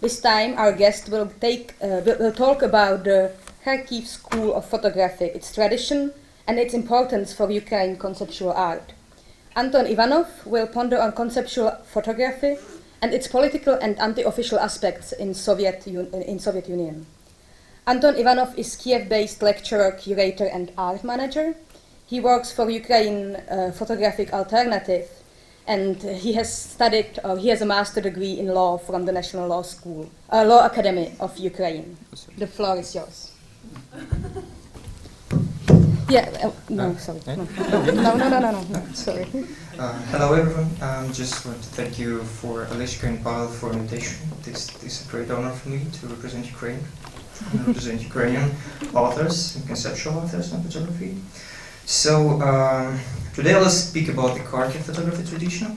This time our guest will talk about the Kharkiv School of Photography, its tradition and its importance for Ukraine conceptual art. Anton Ivanov will ponder on conceptual photography and its political and anti-official aspects in Soviet Union. Anton Ivanov is Kiev-based lecturer, curator and art manager. He works for Ukraine Photographic Alternative, and he has a master degree in law from the National Law Academy of Ukraine. The floor is yours. Sorry. Hello everyone. Just want to thank you for Alishka and Pavel for invitation. This is a great honor for me to represent Ukraine, and represent Ukrainian authors and conceptual authors in photography. So today I'll speak about the Kharkiv photography tradition,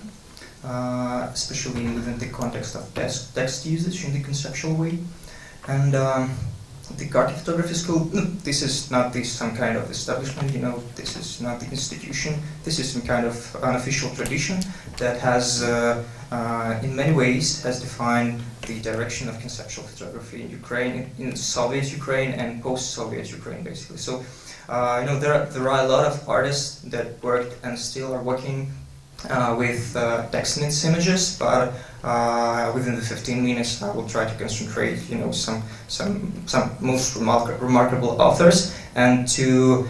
especially within the context of text usage in the conceptual way. And the Kharkiv Photography School, this is not some kind of establishment, this is not the institution, this is some kind of unofficial tradition that has, in many ways, has defined the direction of conceptual photography in Ukraine, in Soviet Ukraine and post-Soviet Ukraine, basically. So, there are a lot of artists that worked and still are working with text-knit images, but within the 15 minutes I will try to concentrate, some most remarkable authors, and to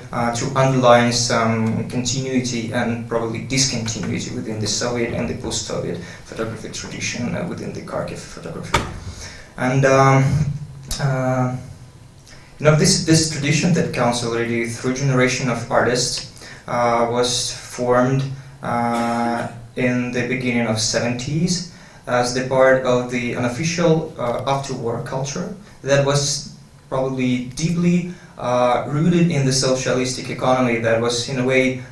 underline some continuity and probably discontinuity within the Soviet and the post-Soviet photography tradition within the Kharkiv photography. And this tradition that counts already through generation of artists was formed in the beginning of 70s as the part of the unofficial after-war culture that was probably deeply rooted in the socialistic economy that was in a way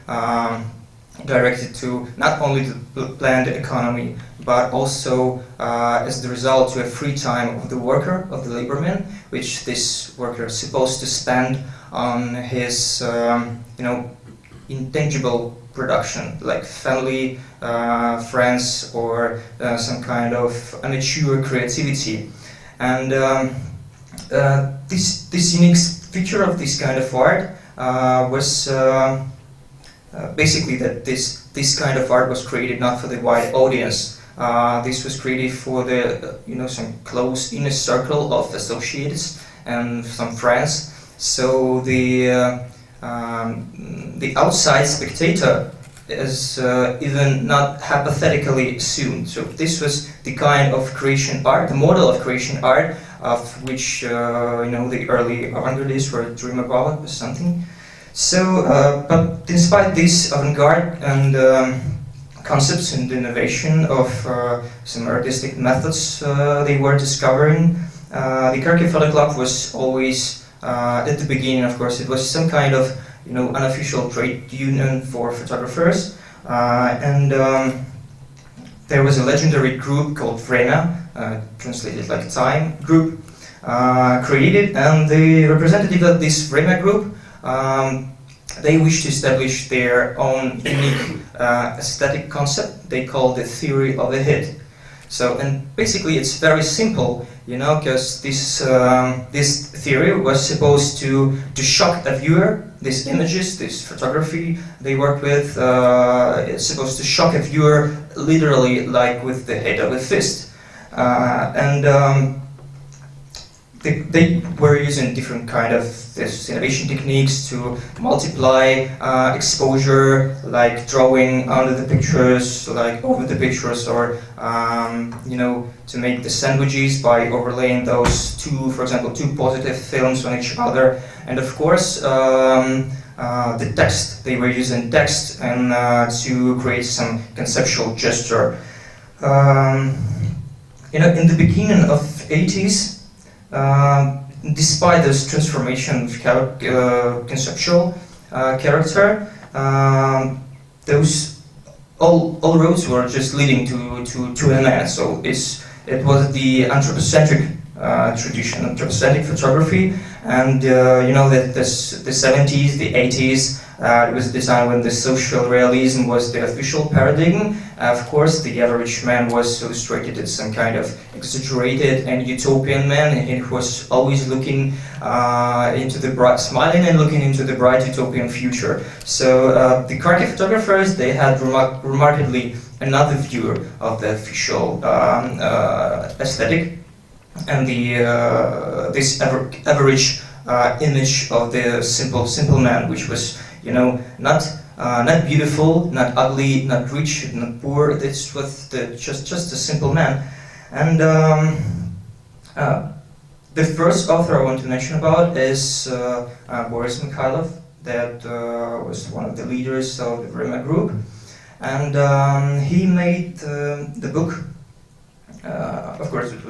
directed to not only the planned economy but also as the result to a free time of the worker, of the laborman, which this worker is supposed to spend on his intangible production, like family, friends, or some kind of amateur creativity. And this unique feature of this kind of art was basically that this kind of art was created not for the wide audience. This was created for the some close inner circle of associates and some friends. So the outside spectator is even not hypothetically assumed. So this was the kind of creation art, the model of creation art, of which the early avant-gardists were dream about or something. So, but despite this avant-garde and concepts and innovation of some artistic methods they were discovering, the Kharkiv Photo Club was always at the beginning, of course, it was some kind of unofficial trade union for photographers, and there was a legendary group called Vremya, translated like Time group, created, and the representative of this Vremya group, they wished to establish their own unique aesthetic concept they called the theory of the hit. So, and basically it's very simple, because this theory was supposed to shock a viewer. These images, this photography they work with, it's supposed to shock a viewer literally like with the hit of a fist. They were using different kind of innovation techniques to multiply exposure, like drawing under the pictures, like over the pictures, or to make the sandwiches by overlaying those for example, two positive films on each other, and of course the text. They were using text and to create some conceptual gesture. In the beginning of 80s. Despite this transformation of conceptual character, those all roads were just leading to an end. So it was the anthropocentric tradition, anthropocentric photography, and that the 70s, the 80s It was designed when the social realism was the official paradigm. Of course, the average man was illustrated as some kind of exaggerated and utopian man, and he was always looking into the bright, smiling and looking into the bright utopian future. So the Krakow photographers, they had remarkably another view of the official aesthetic, and this average image of the simple man, which was, you know, not beautiful, not ugly, not rich, not poor. This was just a simple man. And the first author I want to mention about is Boris Mikhailov, that was one of the leaders of the Vremya group, and he made the book. Of course, it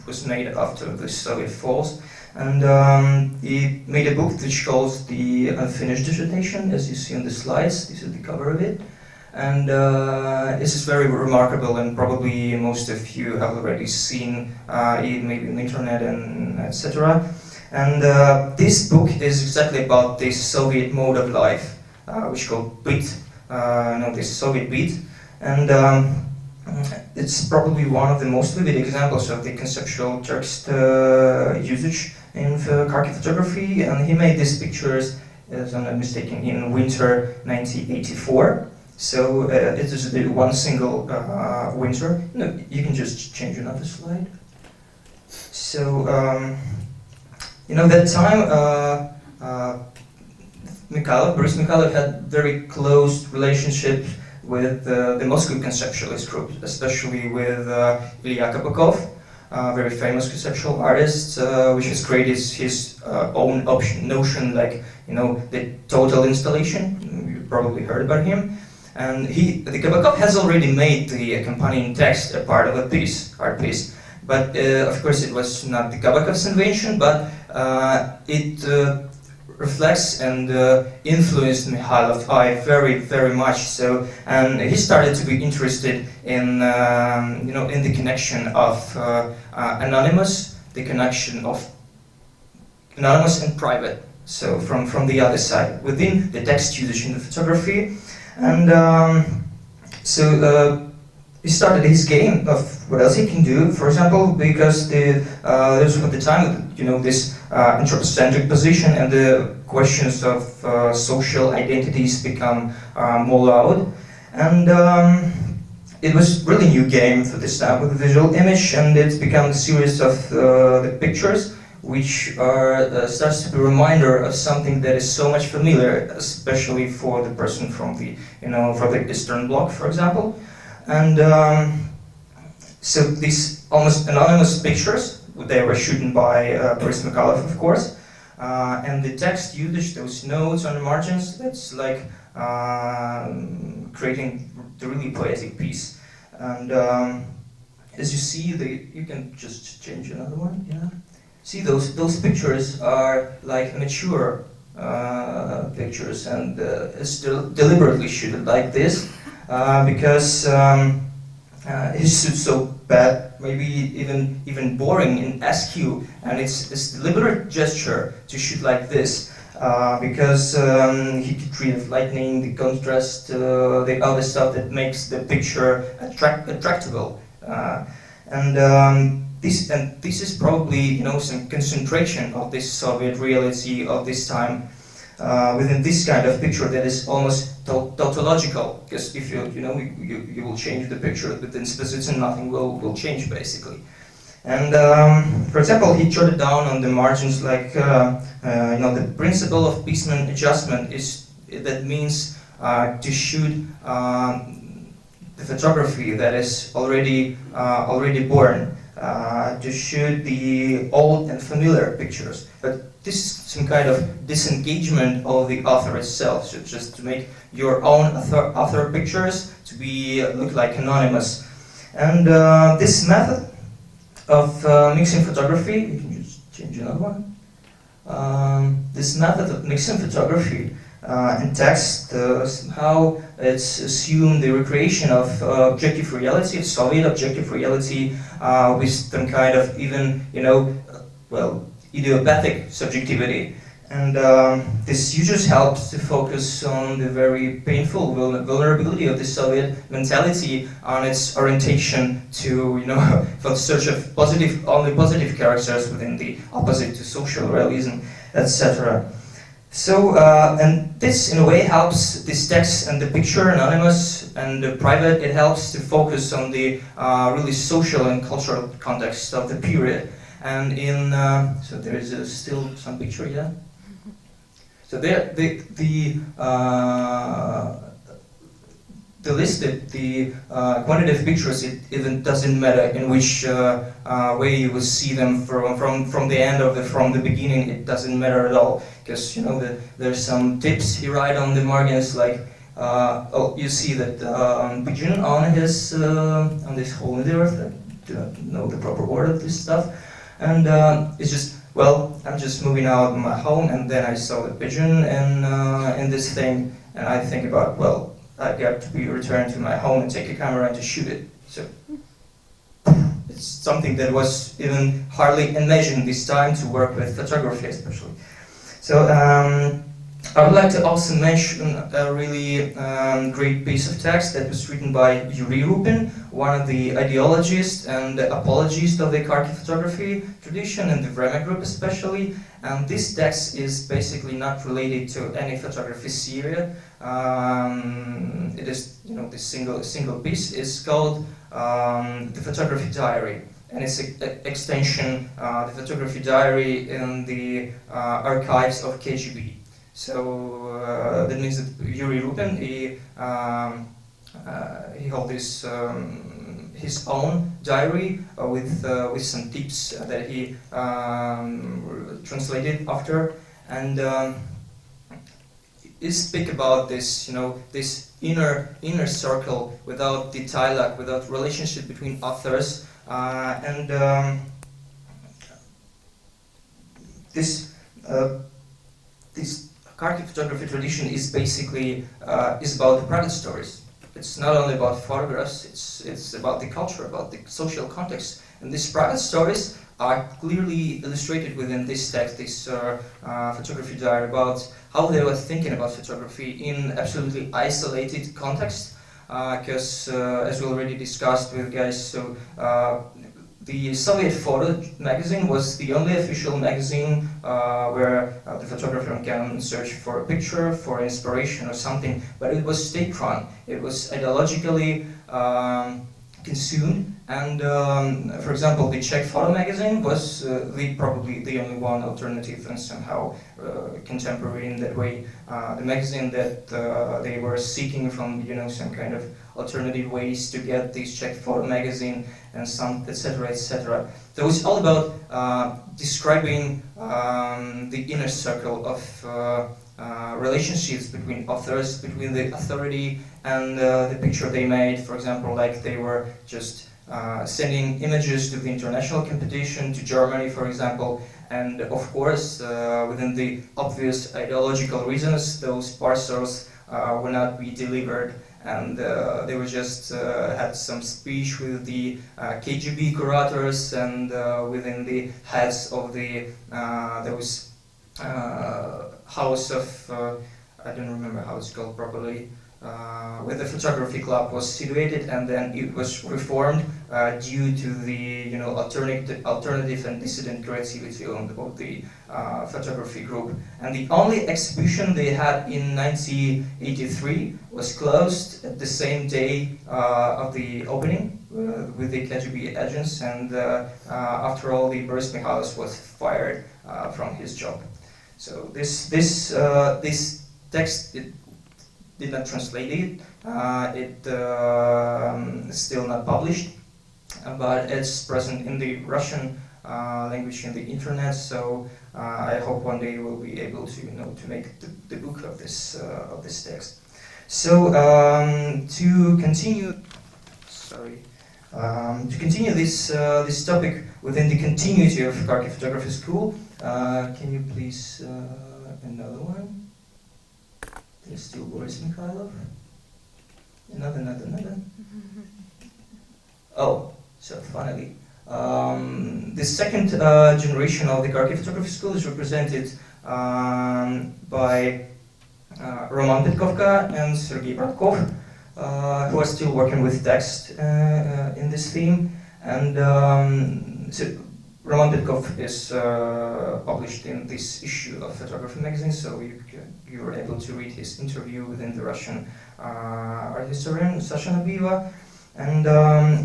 was made after the Soviet falls. And he made a book which calls The Unfinished Dissertation, as you see on the slides. This is the cover of it. And this is very remarkable, and probably most of you have already seen it maybe on the internet and etc. And this book is exactly about this Soviet mode of life, which is called beat, this Soviet beat. And it's probably one of the most vivid examples of the conceptual text usage in Kharkiv photography, and he made these pictures, as I'm not mistaken, in winter 1984. So it is the one single winter. No, you can just change another slide. So that time, Boris Mikhailov had very close relationships with the Moscow conceptualist group, especially with Ilya Kabakov, a very famous conceptual artist, which has created his own notion, like, the total installation. You probably heard about him. And the Kabakov has already made the accompanying text a part of a art piece. But of course it was not the Kabakov's invention, but it reflects and influenced Mikhailov very, very much so, and he started to be interested in in the connection of anonymous, the connection of anonymous and private. So from the other side, within the text usage in the photography, and he started his game of what else he can do. For example, because there's at the time, this anthropocentric position and the questions of social identities become more loud, and it was really new game for this time with the visual image, and it's become a series of the pictures, which starts to be a reminder of something that is so much familiar, especially for the person from the from the Eastern Bloc, for example. And so these almost anonymous pictures, they were shooten by Boris Mikhailov, of course, and the text usage, those notes on the margins, that's like creating the really poetic piece. And as you see, you can just change another one, yeah. See, those pictures are like mature pictures, and it's still deliberately shooted like this. Because his suit's so bad, maybe even boring and askew, and it's deliberate gesture to shoot like this, because he could create lightning, the contrast, the other stuff that makes the picture attractable, this is probably some concentration of this Soviet reality of this time. Within this kind of picture that is almost tautological, because if you will change the picture within spaces and nothing will change basically. And for example, he jotted down on the margins like the principle of Piesman adjustment that means to shoot the photography that is already born, to shoot the old and familiar pictures. But this is some kind of disengagement of the author itself, so just to make your own author pictures to look like anonymous. And this method of mixing photography, you can just change another one. This method of mixing photography and text, somehow it's assumed the recreation of objective reality, of Soviet objective reality, with some kind of even, idiopathic subjectivity. And this just helps to focus on the very painful vulnerability of the Soviet mentality, on its orientation to, for the search of only positive characters within the opposite to social realism, etc. So, and this in a way helps this text and the picture, anonymous and private, it helps to focus on the really social and cultural context of the period. And in, so there is still some picture, yeah? So there, the listed, the quantitative pictures, it even doesn't matter in which way you will see them from the end of from the beginning. It doesn't matter at all, because there's some tips he write on the margins, like you see that pigeon on his on this hole in the earth. I do not know the proper word of this stuff, and it's just. Well, I'm just moving out of my home, and then I saw the pigeon in this thing, and I think about, well, I got to be returned to my home and take a camera and to shoot it. So it's something that was even hardly imagined this time to work with photography, especially. So I would like to also mention a really great piece of text that was written by Yuri Rupin, one of the ideologists and the apologists of the Kharkiv photography tradition and the Vremya group especially. And this text is basically not related to any photography series. It is, this single piece is called the Photography Diary. And it's an extension, the Photography Diary in the archives of KGB. So that means that Yuri Rupin, he held this his own diary with some tips that he translated after, and he speak about this, this inner circle without the dialogue, without relationship between authors, and this Kharkiv photography tradition is basically is about the private stories. It's not only about photographs. It's about the culture, about the social context, and these private stories are clearly illustrated within this text, this photography diary, about how they were thinking about photography in absolutely isolated context. Because as we already discussed with guys, so the Soviet photo magazine was the only official magazine where the photographer can search for a picture, for inspiration or something, but it was state-run. It was ideologically consumed, and for example, the Czech photo magazine was probably the only one alternative and somehow contemporary in that way. The magazine that they were seeking from, some kind of alternative ways to get this Czech photo magazine and some, etc., etc. So it's all about describing the inner circle of relationships between authors, between the authority and the picture they made. For example, like they were just sending images to the international competition, to Germany, for example, and of course, within the obvious ideological reasons, those parcels will not be delivered, and they were just had some speech with the KGB curators and within the heads of the those house of I don't remember how it's called properly, where the photography club was situated, and then it was reformed due to the alternative and dissident creativity of the photography group. And the only exhibition they had in 1983 was closed at the same day of the opening with the KGB agents, and after all, the Boris Mikhailov was fired from his job. So this text, it did not translate it. It's still not published, but it's present in the Russian language in the internet. So I hope one day we'll be able to, to make the book of this text. So to continue this topic within the continuity of Kharkiv Photography School, can you please another one? There's still Boris Mikhailov. Another. Oh, so finally. The second generation of the Kharkiv Photography School is represented by Roman Petkovka and Sergei Bratkov, who are still working with text in this theme. And so Roman Petkov is published in this issue of Photography magazine, so you were able to read his interview within the Russian art historian Sasha Nabieva. And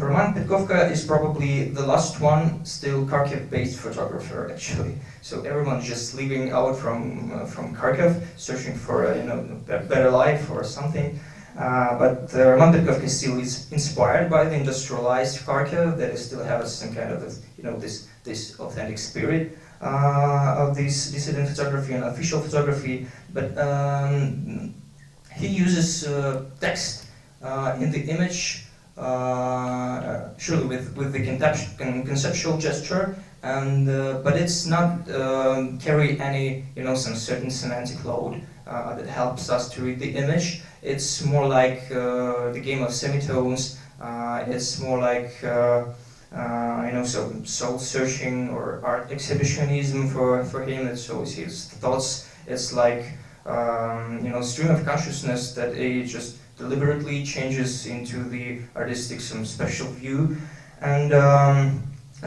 Roman Petkovka is probably the last one still Kharkiv-based photographer, actually. So everyone's just leaving out from Kharkiv, searching for a better life or something. But Roman Petkovka still is inspired by the industrialized Kharkiv, that it still has some kind of this authentic spirit of this dissident photography and official photography. But he uses text in the image. Surely with the conceptual gesture, and but it's not carry any some certain semantic load that helps us to read the image. It's more like the game of semitones. It's more like some soul searching or art exhibitionism for him. It's always his thoughts. It's like stream of consciousness that he just deliberately changes into the artistic some special view. And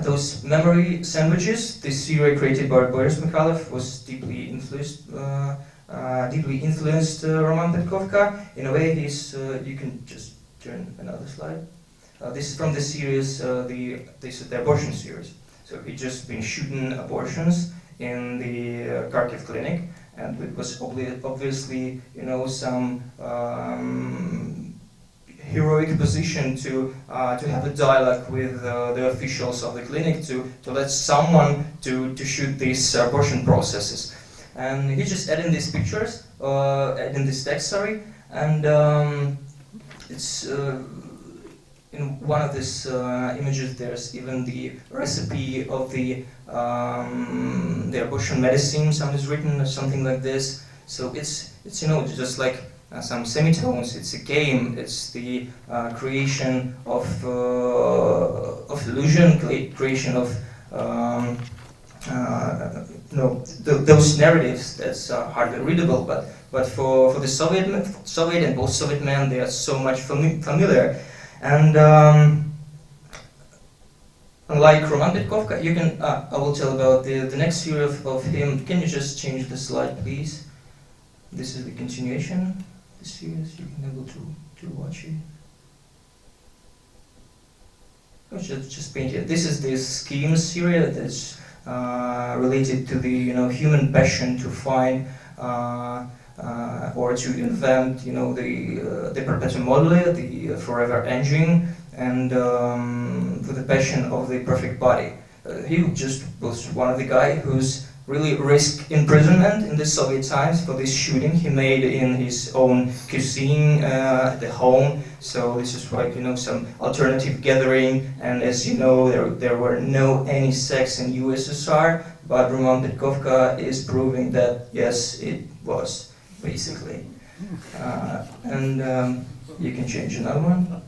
those memory sandwiches, this series created by Boris Mikhailov, was deeply influenced Roman Petkovka. In a way, he's you can just turn another slide. This is from the series, the abortion series. So he just been shooting abortions in the Kharkiv clinic. And it was obviously, some heroic position to have a dialogue with the officials of the clinic to let someone to shoot these abortion processes. And he just added in these pictures, in this text, sorry, and it's in one of these images. There's even the recipe of the abortion medicine. Something is written or something like this. So it's just like some semitones. It's a game. It's the creation of illusion, creation of those narratives that's hardly readable. But for the Soviet and post-Soviet men, they are so much familiar. And unlike Roman Petkovka, you can. I will tell about the next series of him. Can you just change the slide, please? This is the continuation. The series you can able to watch it. I should just paint it. This is the scheme series that's related to the human passion to find or to invent the perpetuum mobile, the forever engine, and for the passion of the perfect body. He just was one of the guys who's really risked imprisonment in the Soviet times for this shooting he made in his own cuisine at the home. So this is like some alternative gathering, and as you know, there were no any sex in USSR, but Roman Petkovka is proving that yes, it was basically. And you can change another one.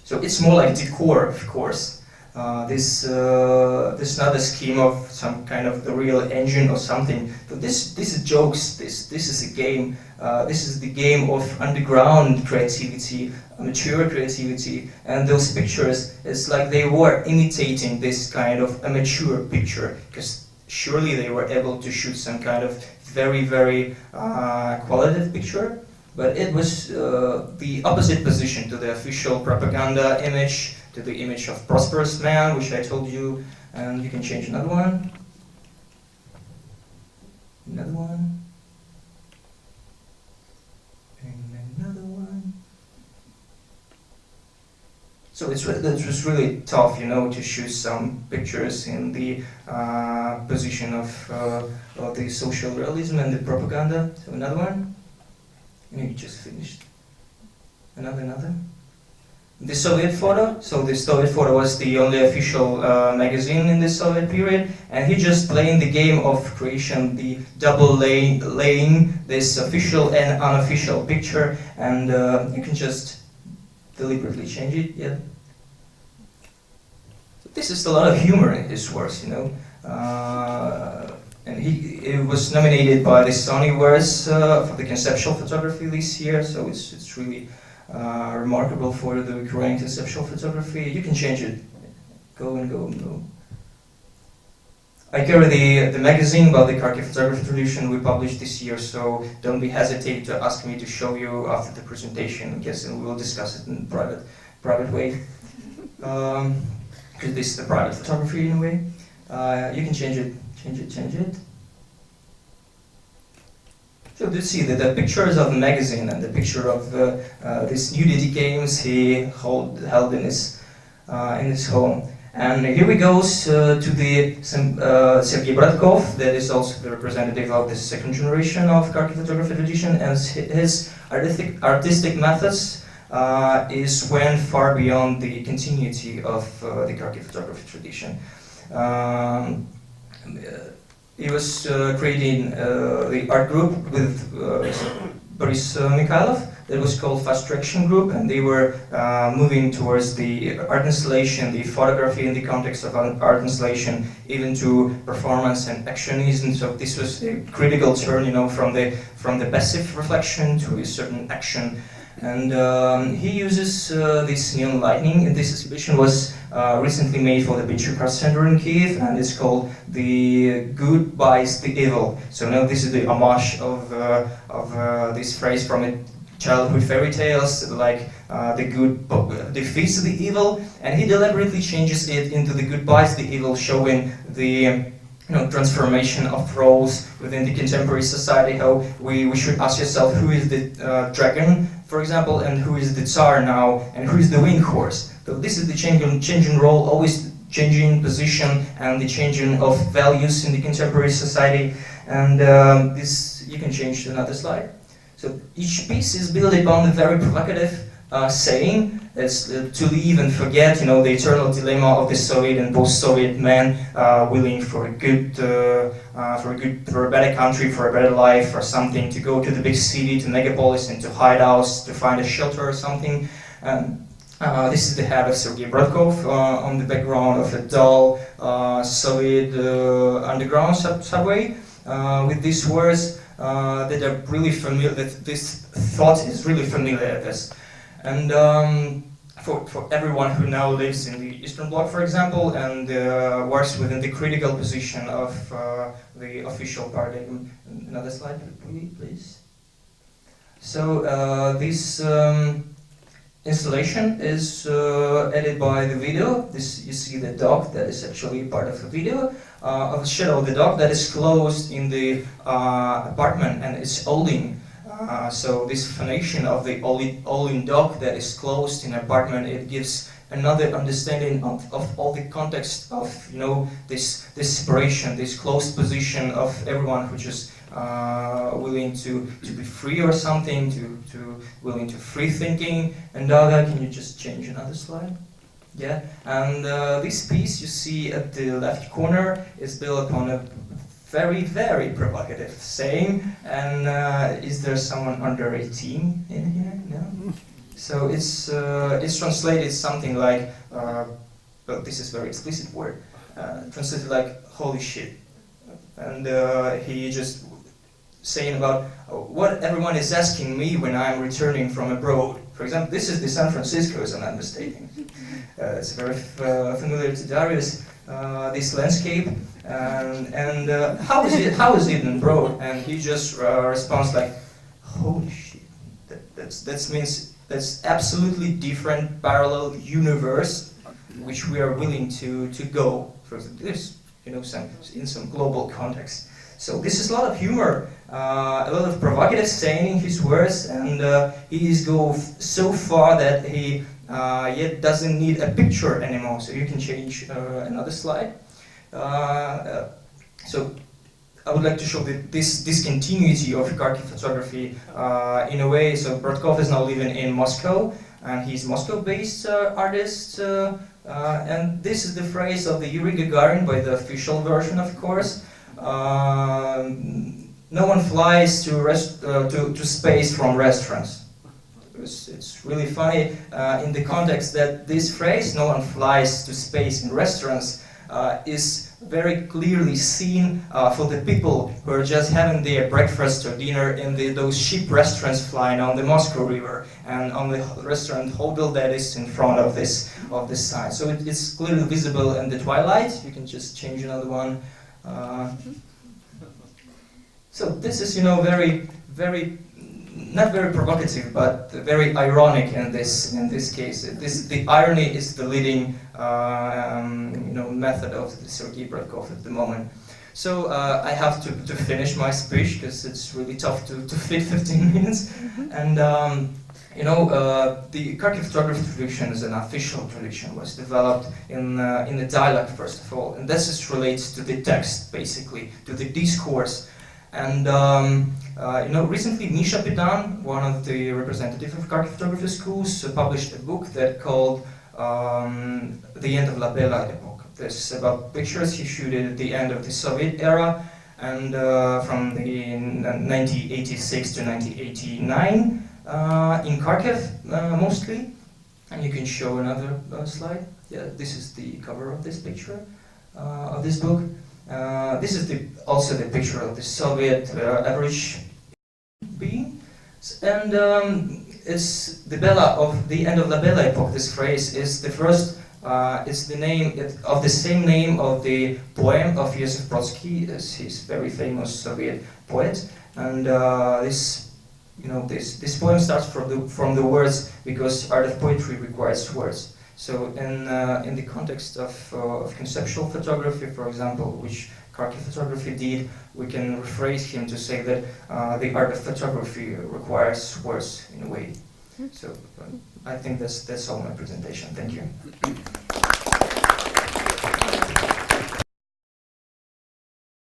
So it's more like decor, of course. This is not a scheme of some kind of the real engine or something. But this is jokes. This is a game. This is the game of underground creativity, amateur creativity, and those pictures. It's like they were imitating this kind of amateur picture, because surely they were able to shoot some kind of very, very qualitative picture. But it was the opposite position to the official propaganda image, to the image of prosperous man, which I told you. And you can change another one. Another one. And another one. So it was really tough, to shoot some pictures in the position of the social realism and the propaganda. So another one. You just finished. Another. The Soviet photo. So the Soviet photo was the only official magazine in the Soviet period, and he just playing the game of creation, the double laying this official and unofficial picture, and you can just deliberately change it. Yeah. So this is a lot of humor in his works, And he was nominated by the Sony Awards for the conceptual photography this year, so it's really remarkable for the Ukrainian conceptual photography. You can change it. Go and go and go. I carry the magazine about the Kharkiv photography tradition we published this year, so don't be hesitant to ask me to show you after the presentation, I guess, and we will discuss it in private way. Because this is the private photography in a way. You can change it. So you see that the pictures of the magazine and the picture of these nudity games he held in his home. And here we go to the Sergei Bratkov, that is also the representative of the second generation of Kharkiv photography tradition, and his artistic methods went far beyond the continuity of the Kharkiv photography tradition. He was creating the art group with Boris Mikhailov that was called Fast Traction Group, and they were moving towards the art installation, the photography in the context of art installation, even to performance and actionism. So this was a critical turn, from the passive reflection to a certain action. And he uses this neon lighting, and this exhibition was recently made for the Picture Card Center in Kiev, and it's called "The Good Buys the Evil." So now this is the homage of this phrase from a childhood fairy tales, like the good defeats the evil, and he deliberately changes it into the good buys the evil, showing the transformation of roles within the contemporary society, how we should ask yourself who is the dragon, for example, and who is the Tsar now, and who is the winged horse. So this is the changing role, always changing position, and the changing of values in the contemporary society. And this, you can change to another slide. So each piece is built upon the very provocative saying, it's to leave and forget, the eternal dilemma of the Soviet and post-Soviet man willing for a better country, for a better life, or something, to go to the big city, to megapolis, and to hide out, to find a shelter or something. This is the head of Sergei Bratkov on the background of a dull Soviet underground subway with these words that are really familiar. That this thought is really familiar. And for everyone who now lives in the Eastern Bloc, for example, and works within the critical position of the official paradigm. Another slide, please. So this installation is edited by the video. This, you see the dog that is actually part of the video, of the shadow of the dog that is closed in the apartment and it's holding. So this phonation of the all-in dog that is closed in an apartment, it gives another understanding of all the context of this separation, this closed position of everyone who just willing to be free or something, to willing to free thinking. And can you just change another slide? Yeah, and this piece you see at the left corner is built upon a very, very provocative saying, and is there someone under 18 in here? No? So it's translated something like, but this is very explicit word, translated like holy shit. And he just saying about what everyone is asking me when I'm returning from abroad. For example, this is the San Francisco, as I'm not mistaken. It's very familiar to Darius, this landscape. And how is it in abroad? And he just responds like, holy shit, that means that's absolutely different parallel universe which we are willing to go for this, in some global context. So this is a lot of humor, a lot of provocative saying in his words, and he is go so far that he yet doesn't need a picture anymore. So you can change another slide. So I would like to show this discontinuity of Kharkiv photography in a way. So Bratkov is now living in Moscow, and he's Moscow-based artist. And this is the phrase of the Yuri Gagarin by the official version, of course. No one flies to space from restaurants. It's really funny in the context that this phrase, no one flies to space in restaurants, is very clearly seen for the people who are just having their breakfast or dinner in those cheap restaurants flying on the Moscow River and on the restaurant hotel that is in front of this sign. So it's clearly visible in the twilight. You can just change another one. So this is, very, very, not very provocative, but very ironic in this case. The irony is the leading, method of Sergei Bradkov at the moment. So I have to finish my speech because it's really tough to fit 15 minutes. And the Kharkiv photography tradition is an official tradition. Was developed in the dialect first of all, and this is relates to the text basically, to the discourse. And recently Misha Pidan, one of the representatives of Kharkiv photography schools, published a book that called The End of La Bella Epoch. This is about pictures he shooted at the end of the Soviet era, and from the 1986 to 1989 in Kharkiv mostly. And you can show another slide. Yeah, this is the cover of this picture of this book. This is also the picture of the Soviet average being, and it's the Bella of the end of La Bella Epoch. This phrase is the first. It's the name of the same name of the poem of Josef Brodsky, his very famous Soviet poet. And this poem starts from the words, because art of poetry requires words. So in the context of conceptual photography, for example, which Kharkiv photography did, we can rephrase him to say that the art of photography requires words in a way. So I think that's all my presentation. Thank you.